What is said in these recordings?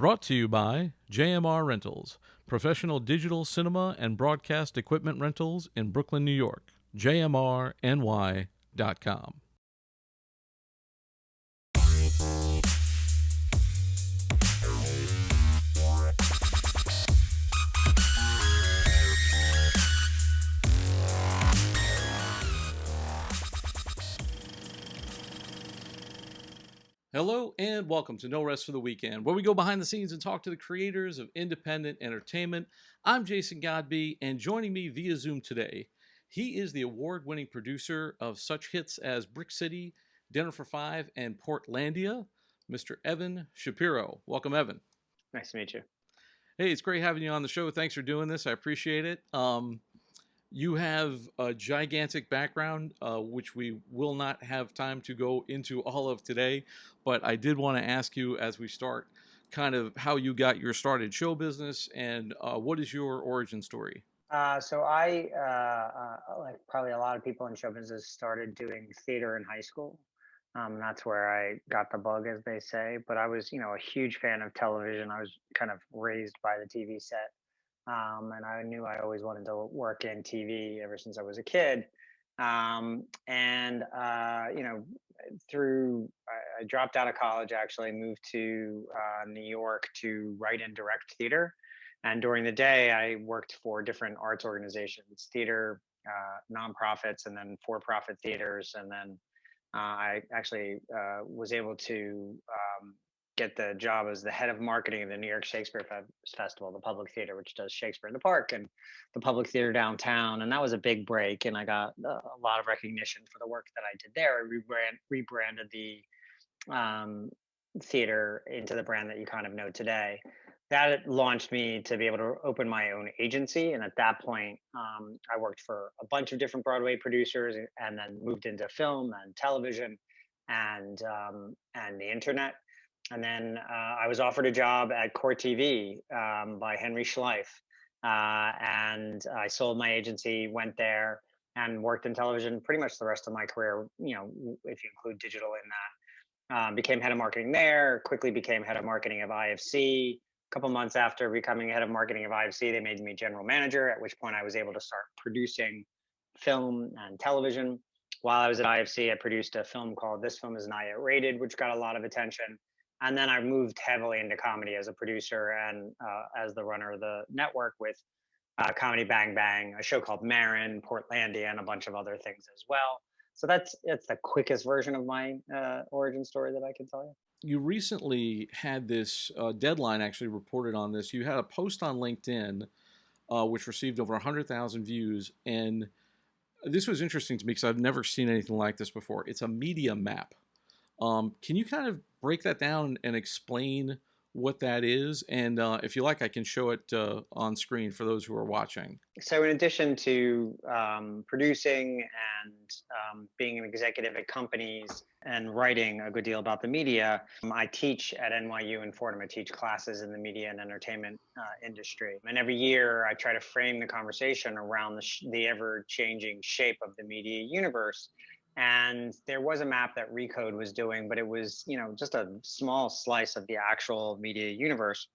Brought to you by JMR Rentals, professional digital cinema and broadcast equipment rentals in Brooklyn, New York. JMRNY.com. Hello and welcome to No Rest for the Weekend, where we go behind the scenes and talk to the creators of independent entertainment. I'm Jason Godbey, and joining me via Zoom today, he is the award-winning producer of such hits as Brick City, Dinner for Five, and Portlandia, Mr. Evan Shapiro. Welcome, Evan. Nice to meet you. Hey, it's great having you on the show. Thanks for doing this. I appreciate it. You have a gigantic background, which we will not have time to go into all of today. But I did want to ask you as we start kind of how you got your start in show business and what is your origin story? So I, like probably a lot of people in show business, started doing theater in high school. That's where I got the bug, as they say. But I was, a huge fan of television. I was kind of raised by the TV set. And I knew I always wanted to work in TV ever since I was a kid. And I dropped out of college, actually moved to New York to write and direct theater. And during the day, I worked for different arts organizations, theater, nonprofits, and then for-profit theaters. And then I actually was able to get the job as the head of marketing of the New York Shakespeare Festival, the public theater, which does Shakespeare in the Park and the public theater downtown. And that was a big break. And I got a lot of recognition for the work that I did there. I rebranded the theater into the brand that you kind of know today. That launched me to be able to open my own agency. And at that point, I worked for a bunch of different Broadway producers and then moved into film and television and the internet. And then I was offered a job at Court TV by Henry Schleif. And I sold my agency, went there, and worked in television pretty much the rest of my career, if you include digital in that. Became head of marketing there, quickly became head of marketing of IFC. A couple months after becoming head of marketing of IFC, they made me general manager, at which point I was able to start producing film and television. While I was at IFC, I produced a film called This Film Is Not Yet Rated, which got a lot of attention. And then I moved heavily into comedy as a producer and as the runner of the network with Comedy Bang Bang, a show called Marin, Portlandia, and a bunch of other things as well. So that's the quickest version of my origin story that I can tell you. You recently had this Deadline actually reported on this. You had a post on LinkedIn which received over 100,000 views. And this was interesting to me because I've never seen anything like this before. It's a media map. Can you kind of break that down and explain what that is? And if you like, I can show it on screen for those who are watching. So in addition to producing and being an executive at companies and writing a good deal about the media, I teach at NYU in Fordham. I teach classes in the media and entertainment industry. And every year I try to frame the conversation around the ever-changing shape of the media universe. And there was a map that Recode was doing, but it was, just a small slice of the actual media universe.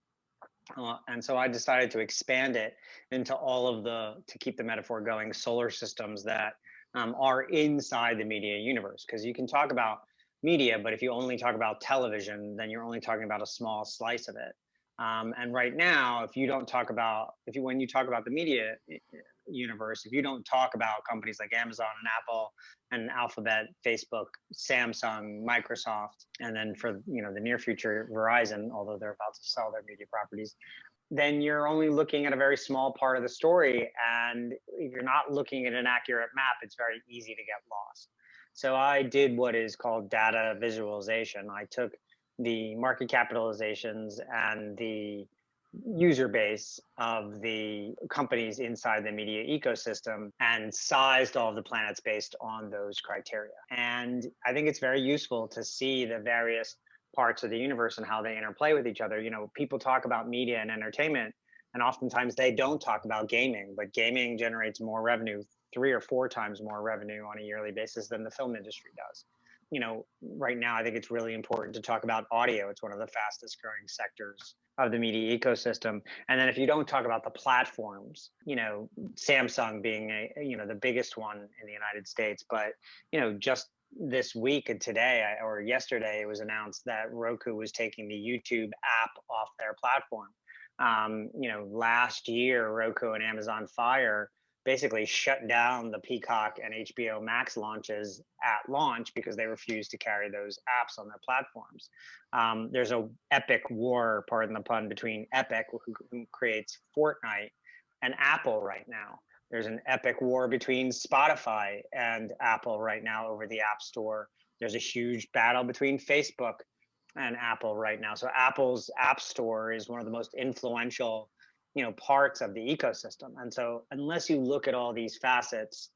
And so I decided to expand it into all of to keep the metaphor going, solar systems that are inside the media universe. Because you can talk about media, but if you only talk about television, then you're only talking about a small slice of it. And right now, when you talk about the media universe, if you don't talk about companies like Amazon and Apple and Alphabet, Facebook, Samsung, Microsoft, and then for the near future, Verizon, although they're about to sell their media properties, then you're only looking at a very small part of the story. And if you're not looking at an accurate map, it's very easy to get lost. So I did what is called data visualization. I took the market capitalizations and the user base of the companies inside the media ecosystem and sized all of the planets based on those criteria. And I think it's very useful to see the various parts of the universe and how they interplay with each other. People talk about media and entertainment, and oftentimes they don't talk about gaming, but gaming generates more revenue, 3 or 4 times more revenue on a yearly basis than the film industry does. Right now, I think it's really important to talk about audio. It's one of the fastest growing sectors of the media ecosystem. And then if you don't talk about the platforms, Samsung being the biggest one in the United States, but just this week and today or yesterday, it was announced that Roku was taking the YouTube app off their platform. Last year, Roku and Amazon Fire basically shut down the Peacock and HBO Max launches at launch because they refused to carry those apps on their platforms. There's a epic war, pardon the pun, between Epic, who creates Fortnite, and Apple right now. There's an epic war between Spotify and Apple right now over the App Store. There's a huge battle between Facebook and Apple right now. So Apple's App Store is one of the most influential parts of the ecosystem. And so unless you look at all these facets,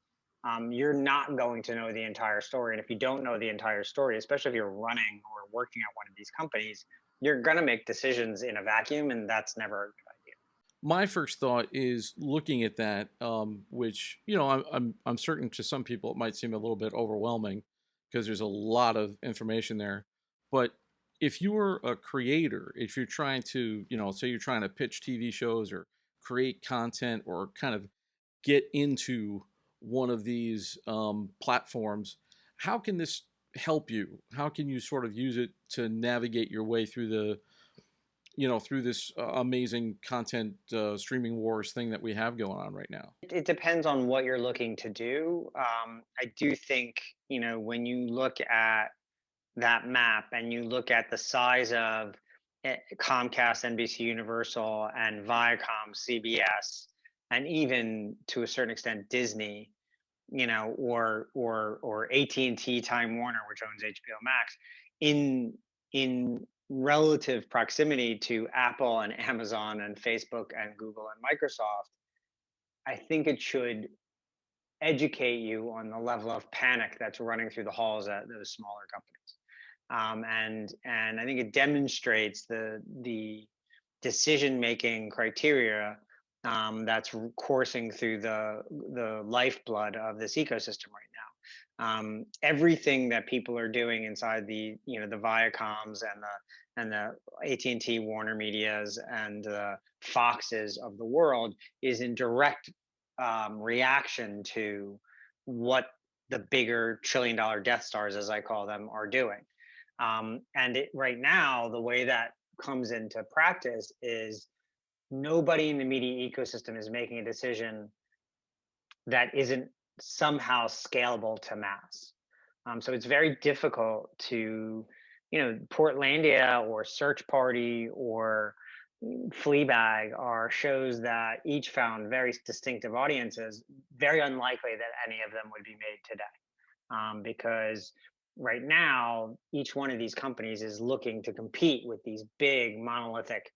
you're not going to know the entire story. And if you don't know the entire story, especially if you're running or working at one of these companies, you're going to make decisions in a vacuum, and that's never a good idea. My first thought is looking at that, which I'm certain to some people it might seem a little bit overwhelming because there's a lot of information there. But if you were a creator, if you're trying to, say you're trying to pitch TV shows or create content or kind of get into one of these platforms, how can this help you? How can you sort of use it to navigate your way through through this amazing content streaming wars thing that we have going on right now? It depends on what you're looking to do. I do think, when you look at that map and you look at the size of Comcast, NBC Universal, and Viacom, CBS, and even to a certain extent Disney, or AT&T, Time Warner, which owns HBO Max, in relative proximity to Apple and Amazon and Facebook and Google and Microsoft, I think it should educate you on the level of panic that's running through the halls at those smaller companies. And I think it demonstrates the decision making criteria that's coursing through the lifeblood of this ecosystem right now. Everything that people are doing inside the the Viacoms and the AT&T, Warner Medias, and Foxes of the world is in direct reaction to what the bigger trillion-dollar Death Stars, as I call them, are doing. And right now, the way that comes into practice is nobody in the media ecosystem is making a decision that isn't somehow scalable to mass. So it's very difficult to, Portlandia or Search Party or Fleabag are shows that each found very distinctive audiences. Very unlikely that any of them would be made today, because right now each one of these companies is looking to compete with these big monolithic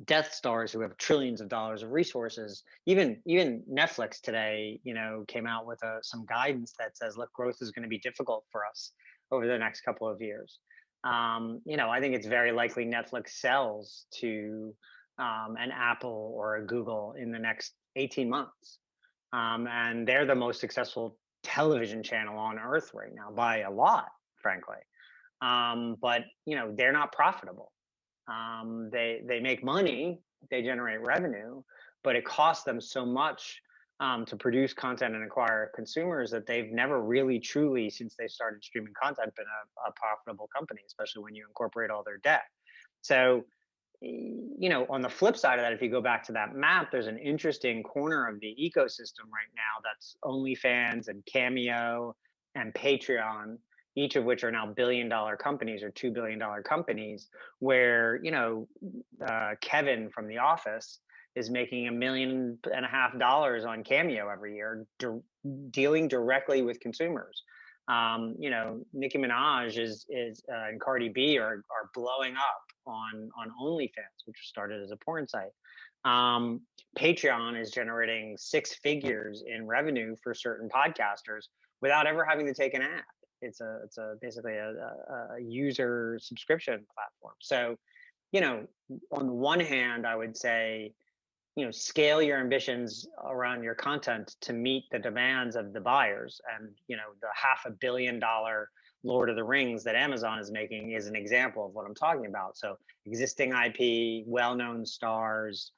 Death Stars who have trillions of dollars of resources. Even Netflix today, came out with some guidance that says, look, growth is going to be difficult for us over the next couple of years. I think it's very likely Netflix sells to an Apple or a Google in the next 18 months. And they're the most successful television channel on earth right now by a lot, frankly. But they're not profitable. They make money, they generate revenue, but it costs them so much to produce content and acquire consumers that they've never really truly, since they started streaming content, been a profitable company, especially when you incorporate all their debt. So, on the flip side of that, if you go back to that map, there's an interesting corner of the ecosystem right now that's OnlyFans and Cameo and Patreon, each of which are now billion-dollar companies or $2 billion companies, where Kevin from The Office is making $1.5 million on Cameo every year, dealing directly with consumers. Nicki Minaj and Cardi B are blowing up on OnlyFans, which started as a porn site. Patreon is generating six figures in revenue for certain podcasters without ever having to take an ad. It's basically a user subscription platform. So, on the one hand, I would say, scale your ambitions around your content to meet the demands of the buyers. And, the $500 million Lord of the Rings that Amazon is making is an example of what I'm talking about. So existing IP, well-known stars,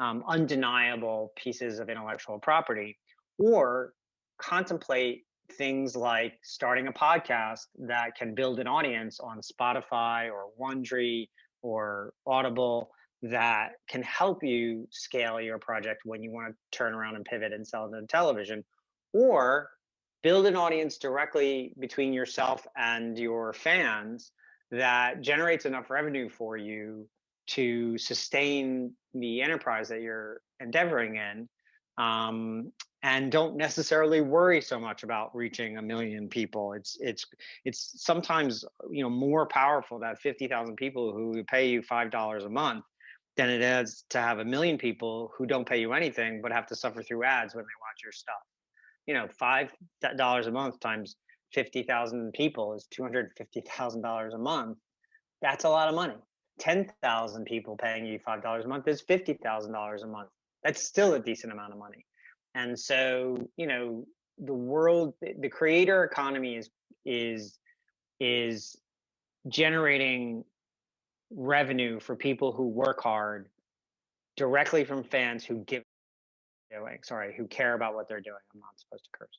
undeniable pieces of intellectual property, or contemplate things like starting a podcast that can build an audience on Spotify or Wondery or Audible that can help you scale your project when you want to turn around and pivot and sell to television, or build an audience directly between yourself and your fans that generates enough revenue for you to sustain the enterprise that you're endeavoring in, um, and don't necessarily worry so much about reaching 1 million people. It's sometimes more powerful to have 50,000 people who pay you $5 a month than it is to have 1 million people who don't pay you anything but have to suffer through ads when they watch your stuff. $5 a month times 50,000 people is $250,000 a month. That's a lot of money. 10,000 people paying you $5 a month is $50,000 a month. That's still a decent amount of money. And so, the world, the creator economy is generating revenue for people who work hard directly from fans who give doing. Sorry, who care about what they're doing. I'm not supposed to curse.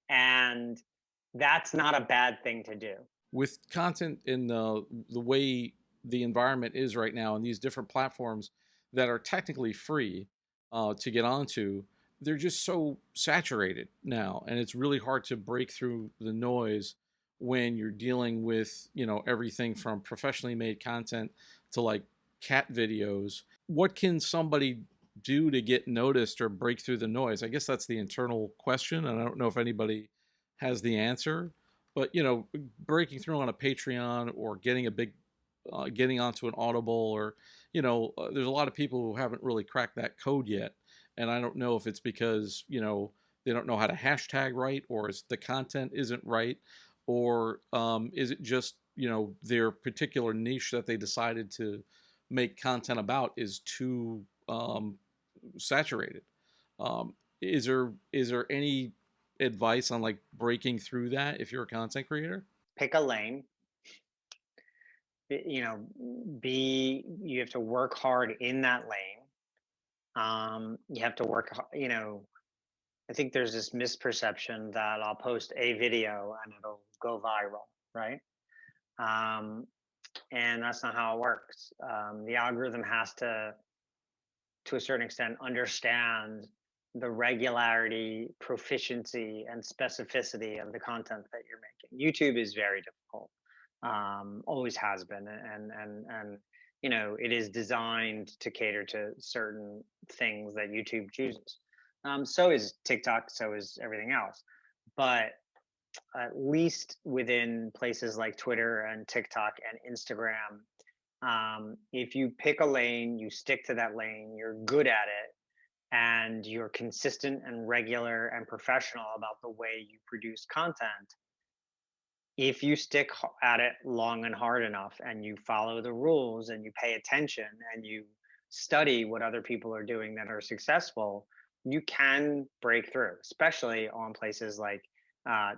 And that's not a bad thing to do. With content in the way the environment is right now, and these different platforms that are technically free to get onto, they're just so saturated now, and it's really hard to break through the noise when you're dealing with everything from professionally made content to like cat videos. What can somebody do to get noticed or break through the noise? I guess that's the internal question, and I don't know if anybody has the answer. But breaking through on a Patreon or getting a big, getting onto an Audible, or there's a lot of people who haven't really cracked that code yet, and I don't know if it's because they don't know how to hashtag right, or is the content isn't right, or is it just their particular niche that they decided to make content about is too saturated. Is there any advice on like breaking through that if you're a content creator? Pick a lane. You know, you have to work hard in that lane. You have to work. I think there's this misperception that I'll post a video and it'll go viral, right? Um, and that's not how it works. The algorithm has to a certain extent, understand the regularity, proficiency, and specificity of the content that you're making. YouTube is very difficult, always has been, and it is designed to cater to certain things that YouTube chooses. So is TikTok, so is everything else, but at least within places like Twitter and TikTok and Instagram, if you pick a lane, you stick to that lane, you're good at it, and you're consistent and regular and professional about the way you produce content. If you stick at it long and hard enough, and you follow the rules, and you pay attention, and you study what other people are doing that are successful, you can break through, especially on places like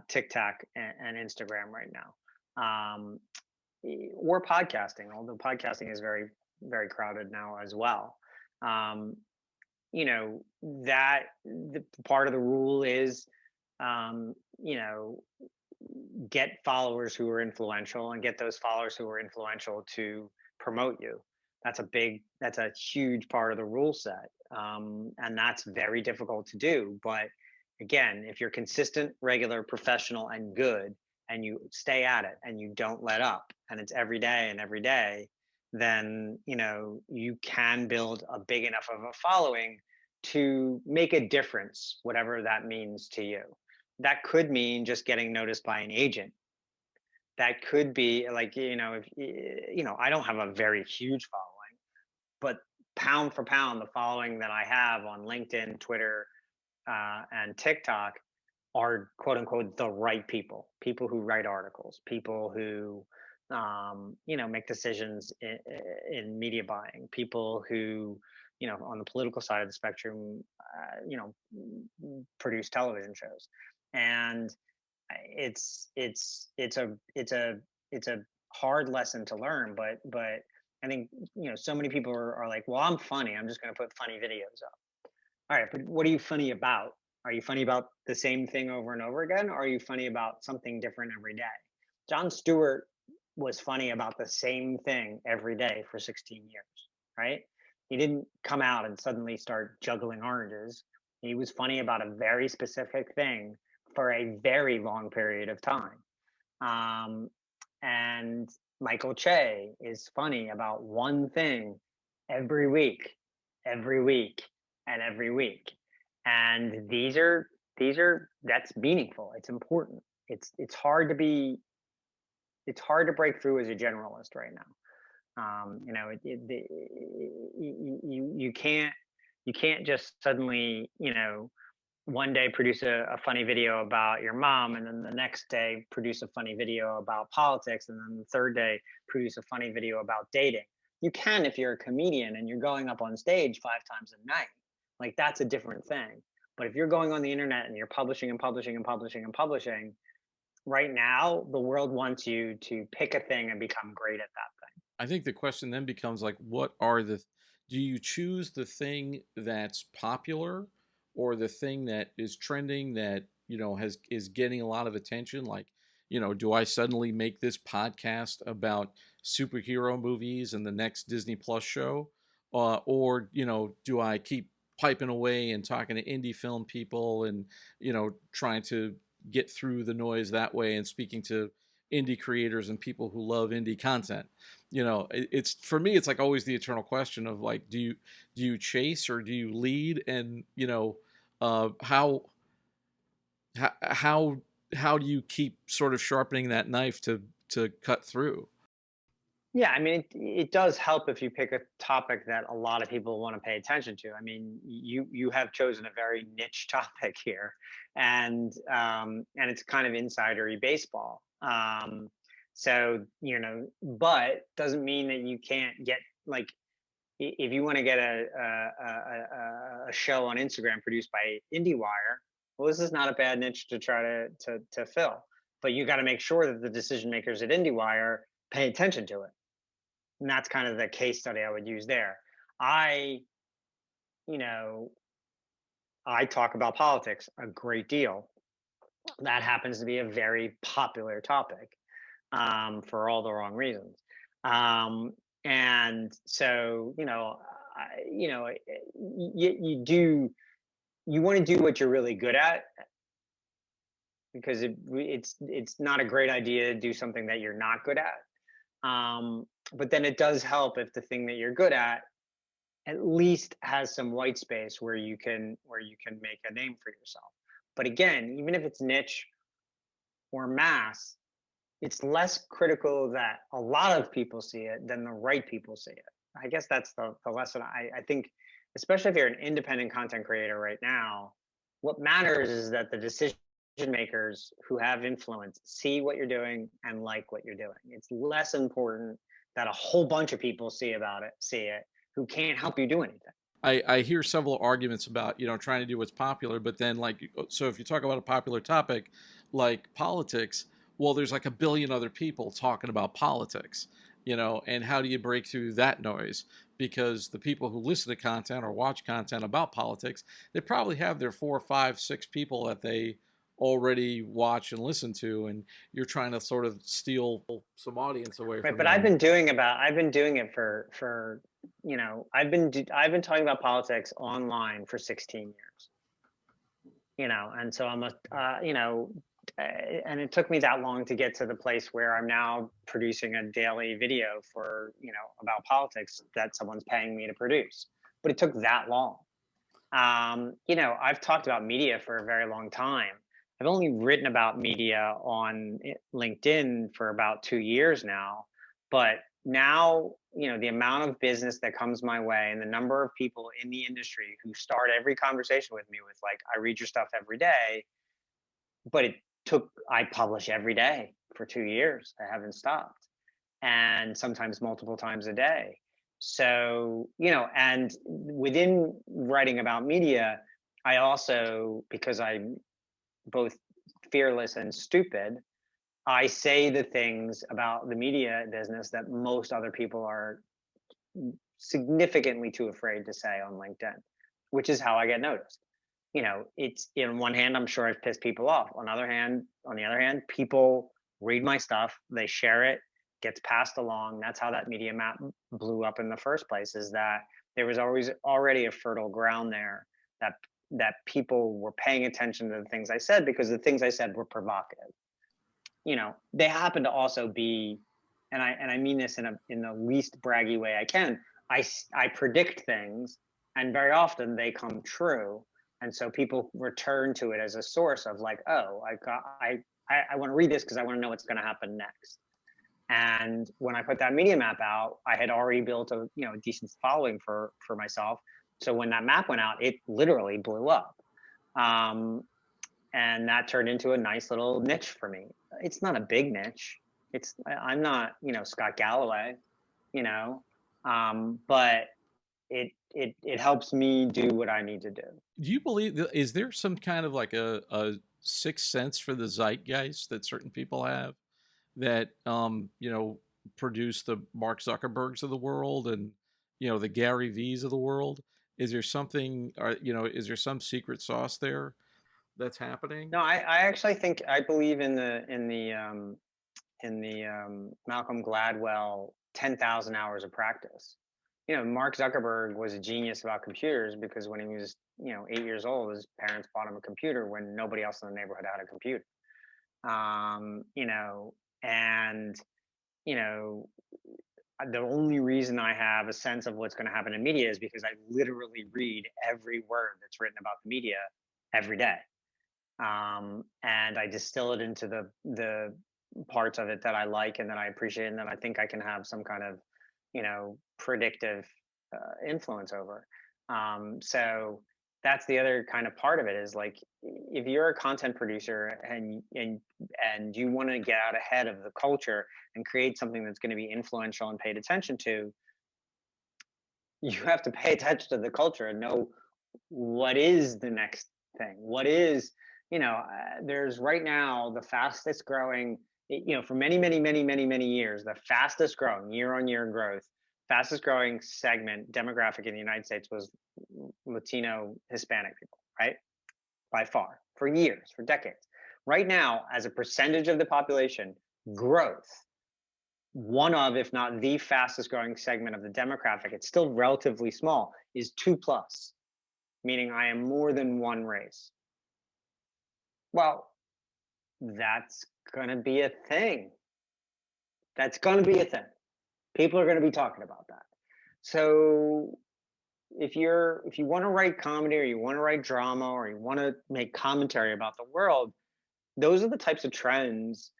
TikTok and Instagram right now. Or podcasting, although podcasting is very, very crowded now as well. That the part of the rule is, um, you know, get followers who are influential, and get those followers who are influential to promote you. That's a huge part of the rule set. And that's very difficult to do. But again, if you're consistent, regular, professional, and good, and you stay at it and you don't let up, and it's every day and every day, then you can build a big enough of a following to make a difference, whatever that means to you. That could mean just getting noticed by an agent. That could be like, if I don't have a very huge following, but pound for pound, the following that I have on LinkedIn, Twitter, and TikTok are quote unquote the right people who write articles, people who make decisions in media buying, people who on the political side of the spectrum produce television shows. And it's a hard lesson to learn, but I think, so many people are like, well, I'm funny, I'm just going to put funny videos up. All right, but what are you funny about? Are you funny about the same thing over and over again, or are you funny about something different every day? Jon Stewart was funny about the same thing every day for 16 years, right? He didn't come out and suddenly start juggling oranges. He was funny about a very specific thing for a very long period of time. Um, and Michael Che is funny about one thing every week, every week, and every week. And that's meaningful. It's important. It's hard to be it's hard to break through as a generalist right now. You can't just suddenly, one day produce a funny video about your mom, and then the next day produce a funny video about politics, and then the third day produce a funny video about dating. You can if you're a comedian and you're going up on stage 5 times a night. Like, that's a different thing. But if you're going on the internet and you're publishing and publishing and publishing and publishing, right now the world wants you to pick a thing and become great at that thing. I think the question then becomes like, what are the, do you choose the thing that's popular or the thing that is trending that, is getting a lot of attention? Like, do I suddenly make this podcast about superhero movies and the next Disney Plus show? Or, do I keep piping away and talking to indie film people and, trying to get through the noise that way and speaking to indie creators and people who love indie content? It's, for me, it's like always the eternal question of like, do you chase or do you lead? And how how how do you keep sort of sharpening that knife to cut through? Yeah, I mean, it does help if you pick a topic that a lot of people want to pay attention to. I mean, you have chosen a very niche topic here, and it's kind of insidery baseball. So, but doesn't mean that you can't get, like, if you want to get a show on Instagram produced by IndieWire, well, this is not a bad niche to try to fill. But you got to make sure that the decision makers at IndieWire pay attention to it, and that's kind of the case study I would use there. I, you know, I talk about politics a great deal. That happens to be a very popular topic, for all the wrong reasons. Um, and so, you want to do what you're really good at, because it's not a great idea to do something that you're not good at. But then it does help if the thing that you're good at least has some white space where you can make a name for yourself. But again, even if it's niche or mass, it's less critical that a lot of people see it than the right people see it. I guess that's the lesson. I think, especially if you're an independent content creator right now, what matters is that the decision makers who have influence see what you're doing and like what you're doing. It's less important that a whole bunch of people see it who can't help you do anything. I hear several arguments about trying to do what's popular, but then like, so if you talk about a popular topic like politics, well, there's like a billion other people talking about politics, and how do you break through that noise? Because the people who listen to content or watch content about politics, they probably have their 4, 5, 6 people that they already watch and listen to, and you're trying to sort of steal some audience away Right, from but them. I've been doing it I've been talking about politics online for 16 years. And so and it took me that long to get to the place where I'm now producing a daily video for, about politics that someone's paying me to produce. But it took that long. I've talked about media for a very long time. I've only written about media on LinkedIn for about 2 years now, but now, the amount of business that comes my way and the number of people in the industry who start every conversation with me with like, I read your stuff every day, but I publish every day for 2 years. I haven't stopped, and sometimes multiple times a day. So, and within writing about media, I also, because I both fearless and stupid, I say the things about the media business that most other people are significantly too afraid to say on LinkedIn, which is how I get noticed. It's in one hand, I'm sure I've pissed people off. On the other hand, people read my stuff, they share it, gets passed along. That's how that media map blew up in the first place, is that there was always already a fertile ground there that people were paying attention to the things I said because the things I said were provocative. They happen to also be, and I mean this in the least braggy way I can. I predict things, and very often they come true, and so people return to it as a source of like, oh, I want to read this because I want to know what's going to happen next. And when I put that media map out, I had already built a decent following for myself. So when that map went out, it literally blew up. And that turned into a nice little niche for me. It's not a big niche. I'm not, Scott Galloway, but it helps me do what I need to do. Do you believe is there some kind of like a sixth sense for the zeitgeist that certain people have that produce the Mark Zuckerbergs of the world and the Gary V's of the world? Is there something, or is there some secret sauce there that's happening? No, I actually think I believe in the Malcolm Gladwell 10,000 hours of practice. Mark Zuckerberg was a genius about computers because when he was 8 years old, his parents bought him a computer when nobody else in the neighborhood had a computer. And the only reason I have a sense of what's going to happen in media is because I literally read every word that's written about the media every day. And I distill it into the parts of it that I like and that I appreciate and that I think I can have some kind of predictive influence over. So that's the other kind of part of it, is like, if you're a content producer and you want to get out ahead of the culture and create something that's going to be influential and paid attention to, you have to pay attention to the culture and know what is the next thing. What is, there's right now the fastest growing, for many, many, many, many, many years, the fastest growing year-on-year growth, fastest growing segment demographic in the United States was Latino Hispanic people, right? By far, for years, for decades. Right now, as a percentage of the population, growth, one of, if not the fastest growing segment of the demographic, it's still relatively small, is 2+, meaning I am more than one race. Well, that's going to be a thing. That's going to be a thing. People are going to be talking about that. So if you want to write comedy, or you want to write drama, or you want to make commentary about the world, those are the types of trends.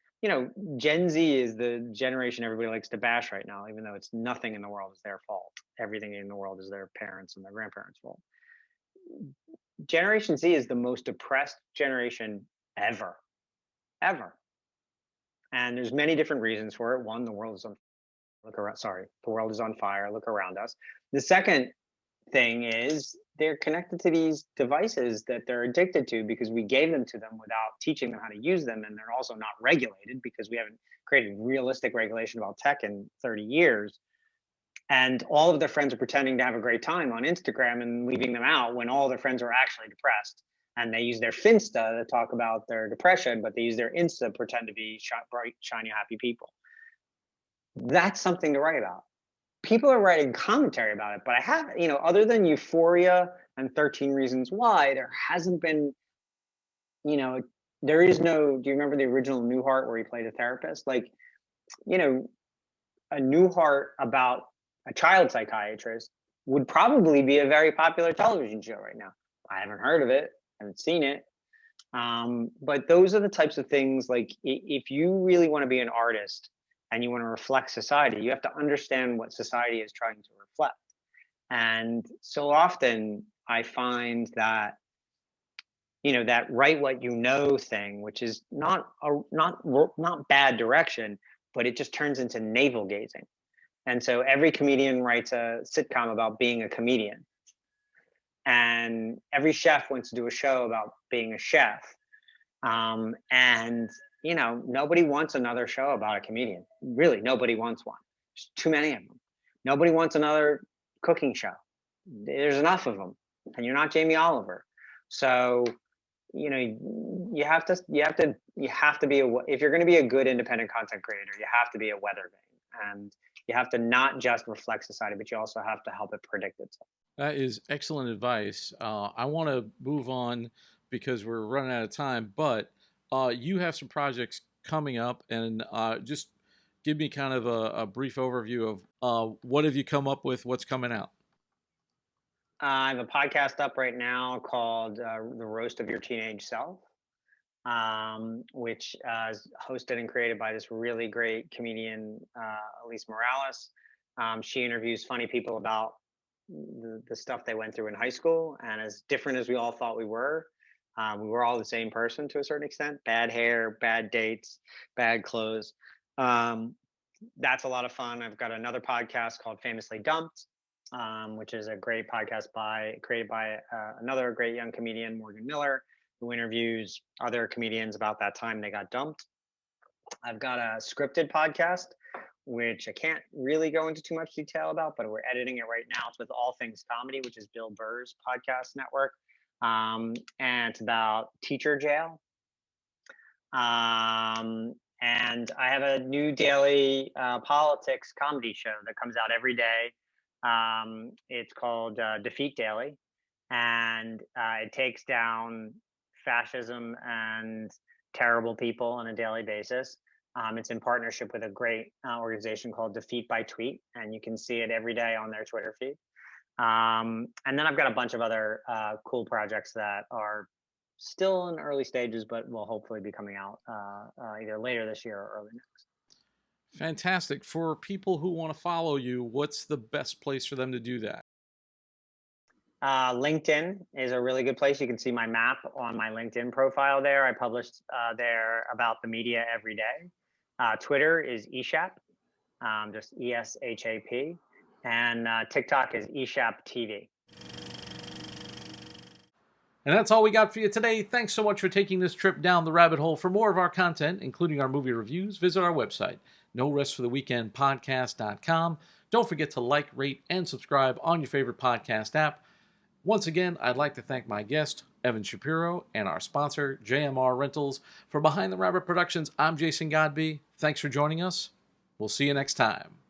Gen Z is the generation everybody likes to bash right now, even though it's nothing in the world is their fault. Everything in the world is their parents and their grandparents' fault. Generation Z is the most depressed generation ever. And there's many different reasons for it. One, the world is on fire. Look around us. The second thing is they're connected to these devices that they're addicted to because we gave them to them without teaching them how to use them. And they're also not regulated because we haven't created realistic regulation about tech in 30 years. And all of their friends are pretending to have a great time on Instagram and leaving them out when all their friends are actually depressed. And they use their Finsta to talk about their depression, but they use their Insta to pretend to be bright, shiny, happy people. That's something to write about. People are writing commentary about it, but I haven't, other than Euphoria and 13 Reasons Why, there hasn't been, there is no, do you remember the original Newhart where he played a therapist? Like, a Newhart about a child psychiatrist would probably be a very popular television show right now. I haven't heard of it, haven't seen it. But those are the types of things, like, if you really want to be an artist and you want to reflect society, you have to understand what society is trying to reflect. And so often I find that, that write what you know thing, which is not bad direction, but it just turns into navel gazing. And so every comedian writes a sitcom about being a comedian. And every chef wants to do a show about being a chef. And nobody wants another show about a comedian. Really, nobody wants one. There's too many of them. Nobody wants another cooking show. There's enough of them, and you're not Jamie Oliver. So you have to be if you're going to be a good independent content creator, you have to be a weather vane, and you have to not just reflect society, but you also have to help it predict itself. That is excellent advice. I want to move on because we're running out of time, but you have some projects coming up, and just give me kind of a brief overview of what have you come up with, what's coming out. I have a podcast up right now called The Roast of Your Teenage Self, which is hosted and created by this really great comedian, Elise Morales. She interviews funny people about the stuff they went through in high school. And as different as we all thought we were all the same person to a certain extent. Bad hair, bad dates, bad clothes. That's a lot of fun. I've got another podcast called Famously Dumped, which is a great podcast created by another great young comedian, Morgan Miller, who interviews other comedians about that time they got dumped. I've got a scripted podcast, which I can't really go into too much detail about, but we're editing it right now. It's with All Things Comedy, which is Bill Burr's podcast network. And it's about teacher jail. And I have a new daily politics comedy show that comes out every day. It's called Defeat Daily, and it takes down fascism and terrible people on a daily basis. It's in partnership with a great organization called Defeat by Tweet, and you can see it every day on their Twitter feed. And then I've got a bunch of other cool projects that are still in early stages, but will hopefully be coming out either later this year or early next. Fantastic. For people who want to follow you, what's the best place for them to do that? LinkedIn is a really good place. You can see my map on my LinkedIn profile there. I published there about the media every day. Twitter is eShap, just ESHAP. And TikTok is eShap TV. And that's all we got for you today. Thanks so much for taking this trip down the rabbit hole. For more of our content, including our movie reviews, visit our website, norestfortheweekendpodcast.com. Don't forget to like, rate, and subscribe on your favorite podcast app. Once again, I'd like to thank my guest, Evan Shapiro, and our sponsor, JMR Rentals. For Behind the Rabbit Productions, I'm Jason Godbey. Thanks for joining us. We'll see you next time.